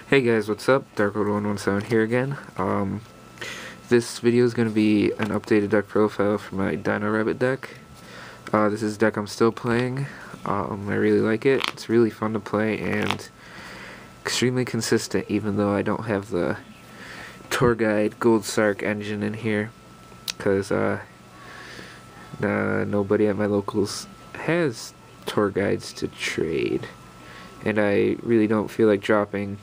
Hey guys, what's up? Darkroad117 here again. This video is going to be an updated deck profile for my Dino Rabbit deck. This is a deck I'm still playing. I really like it. It's really fun to play and extremely consistent, even though I don't have the tour guide Gold Sark engine in here, because nobody at my locals has tour guides to trade, and I really don't feel like dropping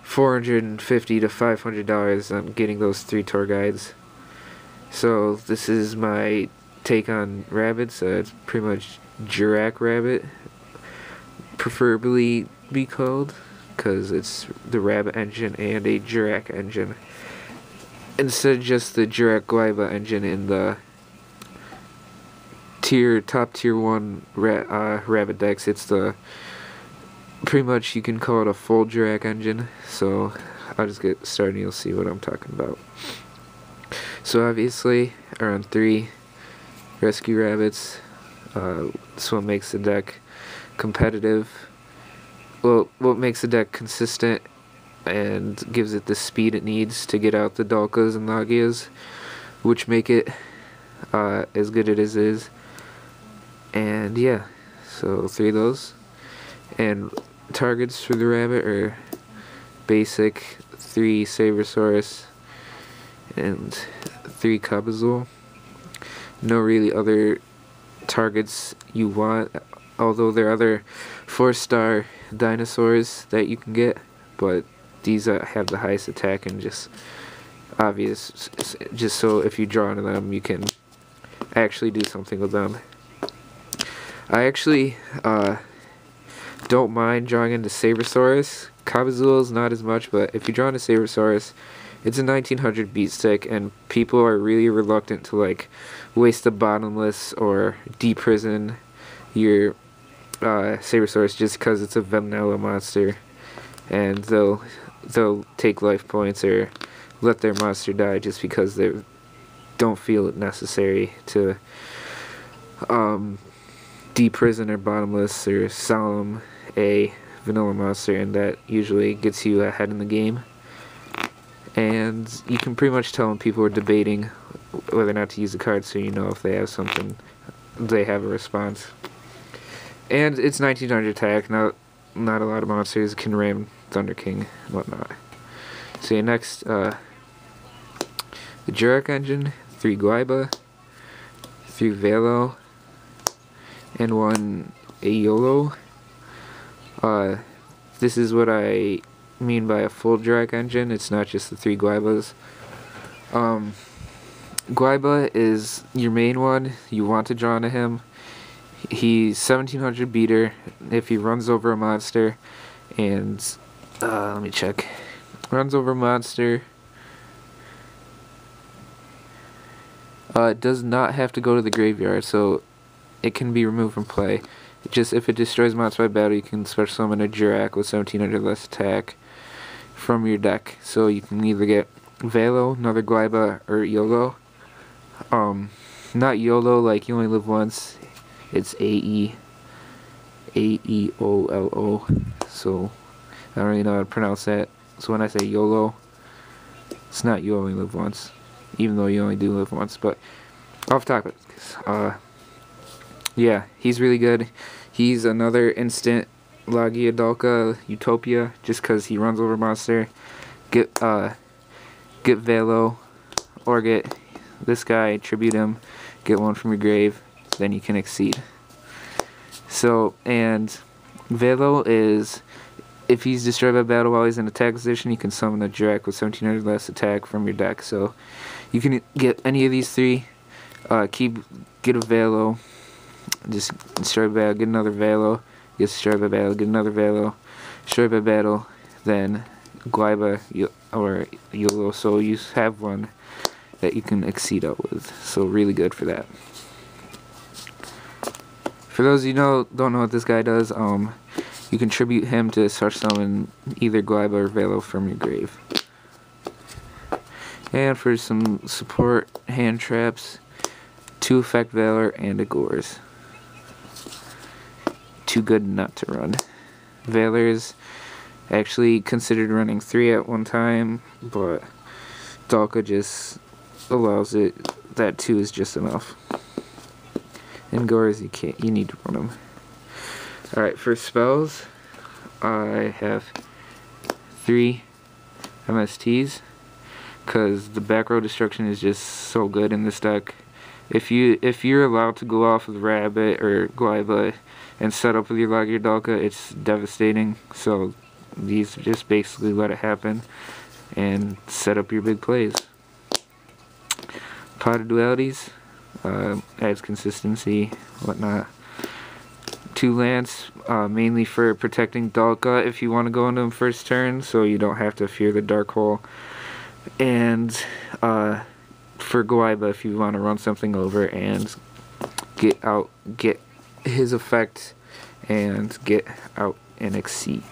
$450 to $500 on getting those 3 tour guides. So this is my take on rabbits. It's pretty much Jirac rabbit, preferably be called, because it's the rabbit engine and a Jirac engine, instead of just the Jirac Guaiba engine in the top tier 1 rabbit decks. It's the pretty much, you can call it a full Jirac engine. So I'll just get started and you'll see what I'm talking about. So obviously around 3 rescue rabbits. That's what makes the deck competitive. Well, what makes the deck consistent and gives it the speed it needs to get out the Dalkas and Lagias, which make it as good as it is. And yeah, so 3 of those. And targets for the rabbit are basic 3 Sabersaurus and 3 Kabazul. No really other targets you want, although there are other 4-star dinosaurs that you can get, but these have the highest attack and just obvious, just so if you draw into them you can actually do something with them. I actually don't mind drawing into Sabersaurus. Kabazul is not as much, but if you draw into Sabersaurus, it's a 1900 beat stick, and people are really reluctant to like waste a bottomless or deprison your Sabersaurus just because it's a vanilla monster, and they'll take life points or let their monster die just because they don't feel it necessary to deprison or bottomless or solemn a vanilla monster, and that usually gets you ahead in the game. And you can pretty much tell when people are debating whether or not to use the card, so you know if they have something, they have a response. And it's 1900 attack, not a lot of monsters can ram Thunder King and whatnot. So next, the Jirac engine, 3 Guaiba, 3 Velo, and 1 Aeolo. This is what I mean by a full Jirac engine. It's not just the 3 Guaibas. Guaiba is your main one. You want to draw into him. He's 1700 beater if he runs over a monster, and let me check. Runs over a monster. It does not have to go to the graveyard, so it can be removed from play. Just if it destroys monster by battle, you can special summon a Jirac with 1700 less attack from your deck. So you can either get Velo, another Guaiba, or YOLO. Not YOLO like you only live once. It's A-E-O-L-O. So I don't really know how to pronounce that. So when I say YOLO, it's not you only live once, even though you only do live once. But off topic. Yeah, he's really good. He's another instant Lagia Dalka Utopia, just because he runs over a monster. Get Velo, or get this guy, tribute him, get 1 from your grave, then you can exceed. So, and Velo is, if he's destroyed by battle while he's in attack position, you can summon a Jirac with 1700 less attack from your deck. So you can get any of these 3, get a Velo, just destroy by battle, get another Velo, get destroyed by battle, get another Velo, destroyed by battle, then Guaiba or YOLO, so you have 1 that you can exceed out with. So really good for that. For those of you don't know what this guy does, you can tribute him to special summon either Guaiba or Velo from your grave. And for some support hand traps, 2 Effect Valor and a Gores. Too good not to run. Valor's I actually considered running 3 at one time, but Dalka just allows it that 2 is just enough. And Gores, you need to run them. Alright, for spells, I have 3 MSTs, because the back row destruction is just so good in this deck. If you're allowed to go off with Rabbit or Guaiba and set up with your Logia Dalka, it's devastating. So these just basically let it happen and set up your big plays. Pot of Dualities adds consistency, whatnot. 2 Lance, mainly for protecting Dalka if you want to go into him first turn, so you don't have to fear the Dark Hole. And for Guaiba if you want to run something over and get his effect and get out and exceed.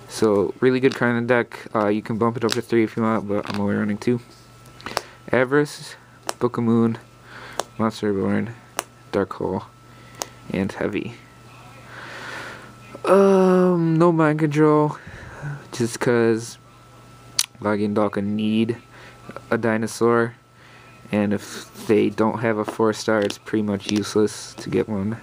So really good card in the deck. You can bump it up to 3 if you want, but I'm only running 2. Avarice, Book of Moon, Monster Reborn, Dark Hole, and Heavy. No mind control, just cause Logia and Dalka need a dinosaur, and if they don't have a 4-star, it's pretty much useless to get one.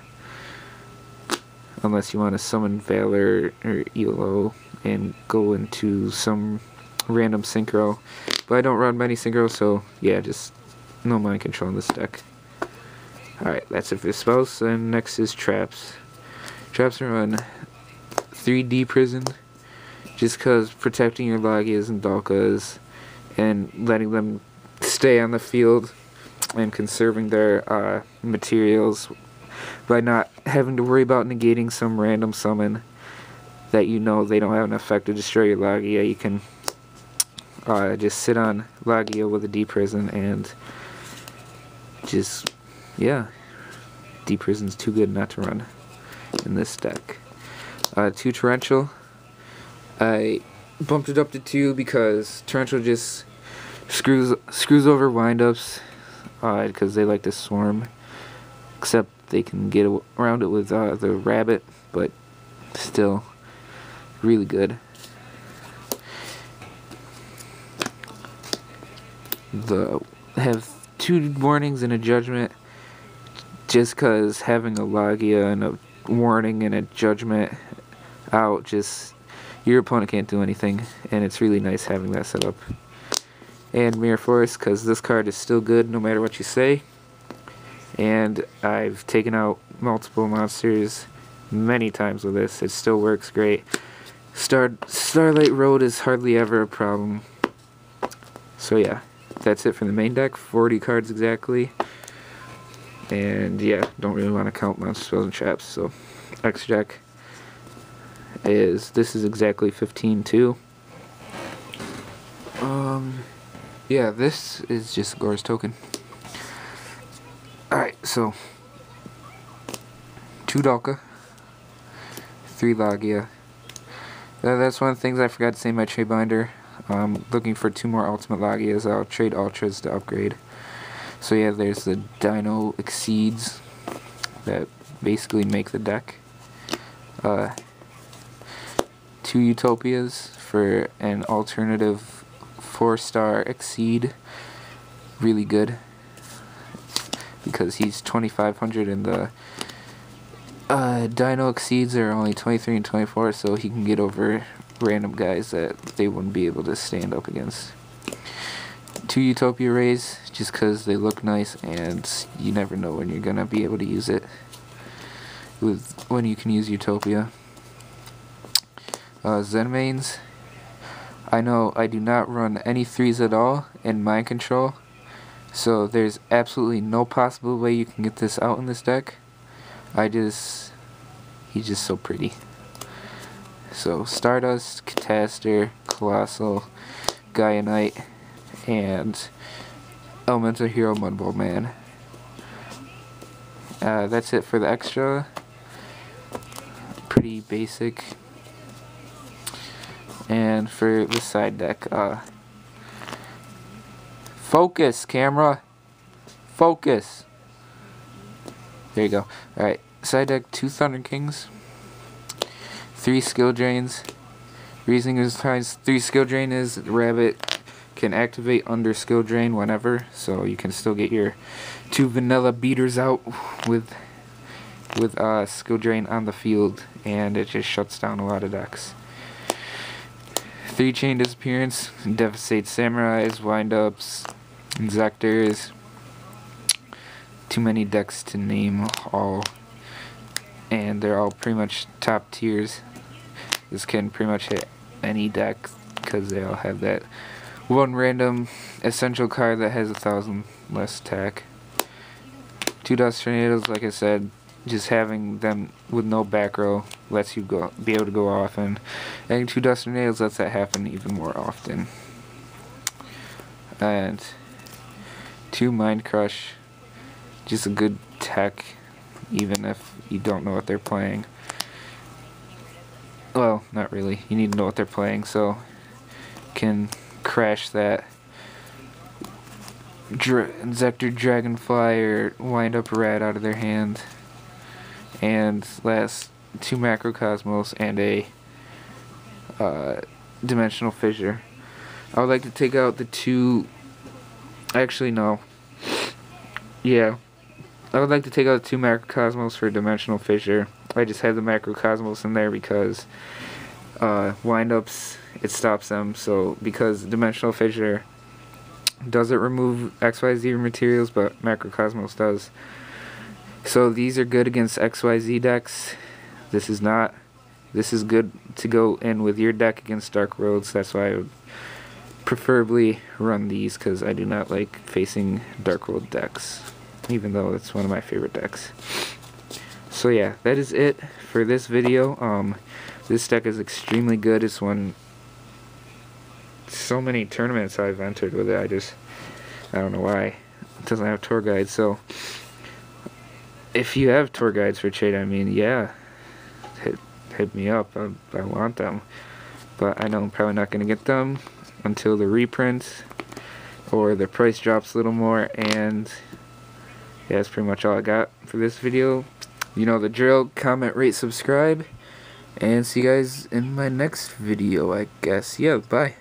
Unless you want to summon Valor or ELO and go into some random synchro. But I don't run many synchros, so yeah, just no mind control in this deck. Alright, that's it for spells. And next is traps. Traps are on 3D prison, just because protecting your Logias and Dalkas and letting them stay on the field and conserving their materials by not having to worry about negating some random summon that you know they don't have an effect to destroy your Logia. You can just sit on Logia with a D prison and just, yeah, D prison's too good not to run in this deck. 2 Torrential. I bumped it up to 2 because Torrential just screws over windups because they like to swarm, except they can get around it with the Rabbit, but still really good. Have 2 warnings and a judgment, just because having a Logia and a warning and a judgment out, just your opponent can't do anything, and it's really nice having that set up. And Mirror Force, because this card is still good no matter what you say, and I've taken out multiple monsters many times with this. It still works great. Starlight Road is hardly ever a problem. So yeah, that's it for the main deck. 40 cards exactly. And yeah, don't really want to count monster spells and traps. So X deck this is exactly 15 too. Yeah, this is just Gore's token. Alright, so 2 Dalka, 3 Logia. That's one of the things I forgot to say in my trade binder. Looking for 2 more Ultimate Logias. I'll trade Ultras to upgrade. So yeah, there's the Dino Exceeds that basically make the deck. 2 Utopias for an alternative 4-star Exceed. Really good, because he's 2500 and the Dino Exceeds are only 23 and 24, so he can get over random guys that they wouldn't be able to stand up against. 2 Utopia Rays, just because they look nice and you never know when you're gonna be able to use it when you can use Utopia. Zenmains. I know I do not run any 3s at all in Mind Control, so there's absolutely no possible way you can get this out in this deck. He's just so pretty. So Stardust, Catastor, Colossal, Gaia Knight, and Elemental Hero Mudball Man. That's it for the extra. Pretty basic. And for the side deck, focus, camera. Focus. There you go. Alright, side deck, 2 Thunder Kings, 3 Skill Drains, Reasoning is times 3 skill drain is Rabbit can activate under skill drain whenever, so you can still get your 2 vanilla beaters out with skill drain on the field, and it just shuts down a lot of decks. 3 chain disappearance devastates samurais, windups, inzectors. Too many decks to name all, and they're all pretty much top tiers. This can pretty much hit any deck because they all have that one random essential card that has 1,000 less attack. 2 dust tornadoes, like I said, just having them with no back row lets you be able to go off, and adding 2 dust tornadoes lets that happen even more often. And 2 mind crush, just a good tech even if you don't know what they're playing. Well, not really. You need to know what they're playing, so can crash that Inzector Dragonfly or wind up Rat out of their hand. And last, 2 Macrocosmos and a Dimensional Fissure. I would like to take out the 2... Actually, no. Yeah. I would like to take out the 2 Macrocosmos for Dimensional Fissure. I just have the Macrocosmos in there because windups, it stops them. So because Dimensional Fissure doesn't remove XYZ materials, but Macrocosmos does. So these are good against XYZ decks. This is not. This is good to go in with your deck against Dark Roads. That's why I would preferably run these, because I do not like facing Dark Road decks, even though it's one of my favorite decks. So yeah, that is it for this video. This deck is extremely good. It's won so many tournaments I've entered with it. I don't know why it doesn't have tour guides. So if you have tour guides for trade, I mean, yeah, hit me up. I want them, but I know I'm probably not going to get them until the reprint or the price drops a little more. And yeah, that's pretty much all I got for this video. You know the drill. Comment, rate, subscribe, and see you guys in my next video, I guess. Yeah, bye.